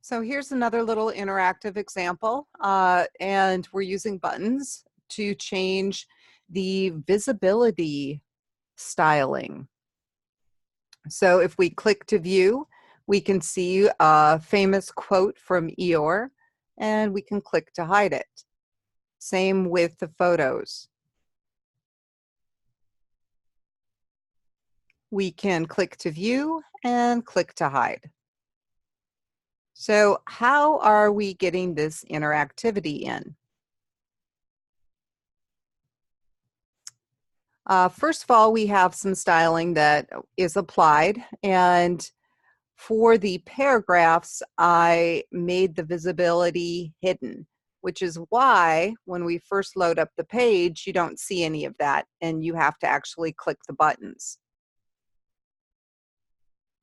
So here's another little interactive example, and we're using buttons to change the visibility styling. So if we click to view, we can see a famous quote from Eeyore, and we can click to hide it. Same with the photos. We can click to view and click to hide. So how are we getting this interactivity in? First of all, we have some styling that is applied, and for the paragraphs, I made the visibility hidden, which is why when we first load up the page, you don't see any of that, and you have to actually click the buttons.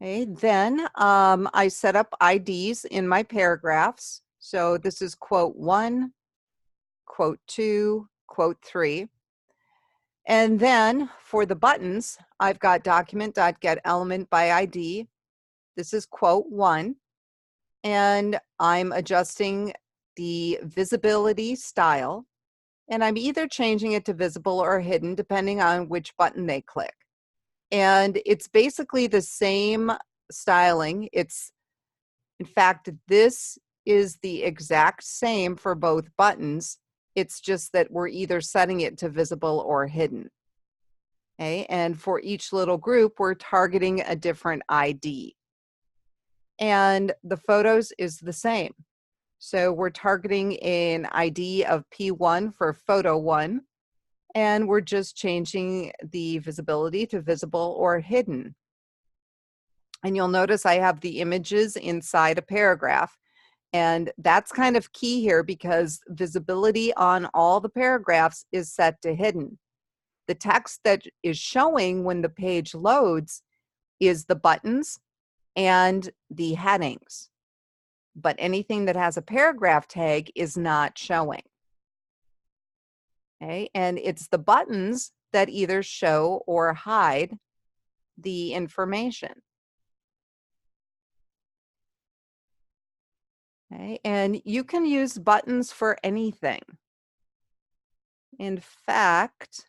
Okay, then I set up IDs in my paragraphs. So this is quote 1, quote 2, quote 3. And then for the buttons, I've got document.getElement by ID. This is quote 1. And I'm adjusting the visibility style. And I'm either changing it to visible or hidden, depending on which button they click. And it's basically the same styling. In fact, this is the exact same for both buttons. It's just that we're either setting it to visible or hidden. Okay, and for each little group, we're targeting a different ID. And the photos is the same. So we're targeting an ID of P1 for photo 1, and we're just changing the visibility to visible or hidden. And you'll notice I have the images inside a paragraph. And that's kind of key here because visibility on all the paragraphs is set to hidden. The text that is showing when the page loads is the buttons and the headings. But anything that has a paragraph tag is not showing. Okay, and it's the buttons that either show or hide the information. Okay, and you can use buttons for anything. In fact,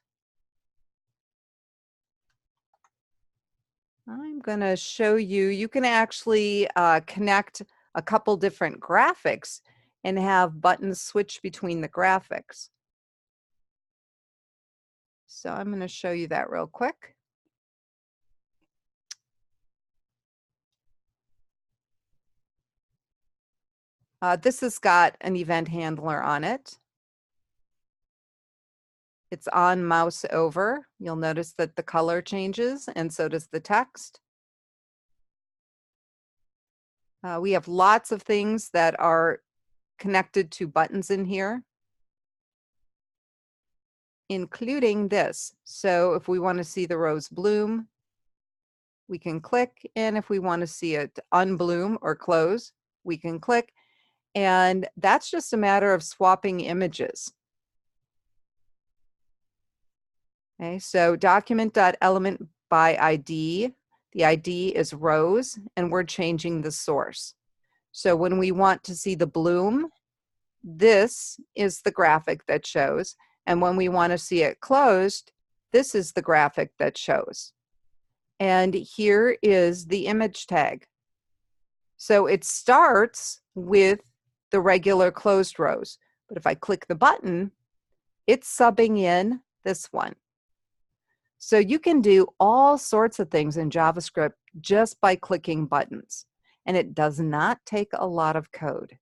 I'm going to show you, you can actually connect a couple different graphics and have buttons switch between the graphics. So I'm going to show you that real quick. This has got an event handler on it. It's on mouse over. You'll notice that the color changes and so does the text. We have lots of things that are connected to buttons in here, including this. So if we want to see the rose bloom, we can click, and if we want to see it unbloom or close, we can click, and that's just a matter of swapping images. Okay, so document.element by ID, the ID is rose, and we're changing the source. So when we want to see the bloom, this is the graphic that shows, and when we want to see it closed, this is the graphic that shows. And here is the image tag. So it starts with the regular closed rows, but if I click the button, it's subbing in this one. So you can do all sorts of things in JavaScript just by clicking buttons, and it does not take a lot of code.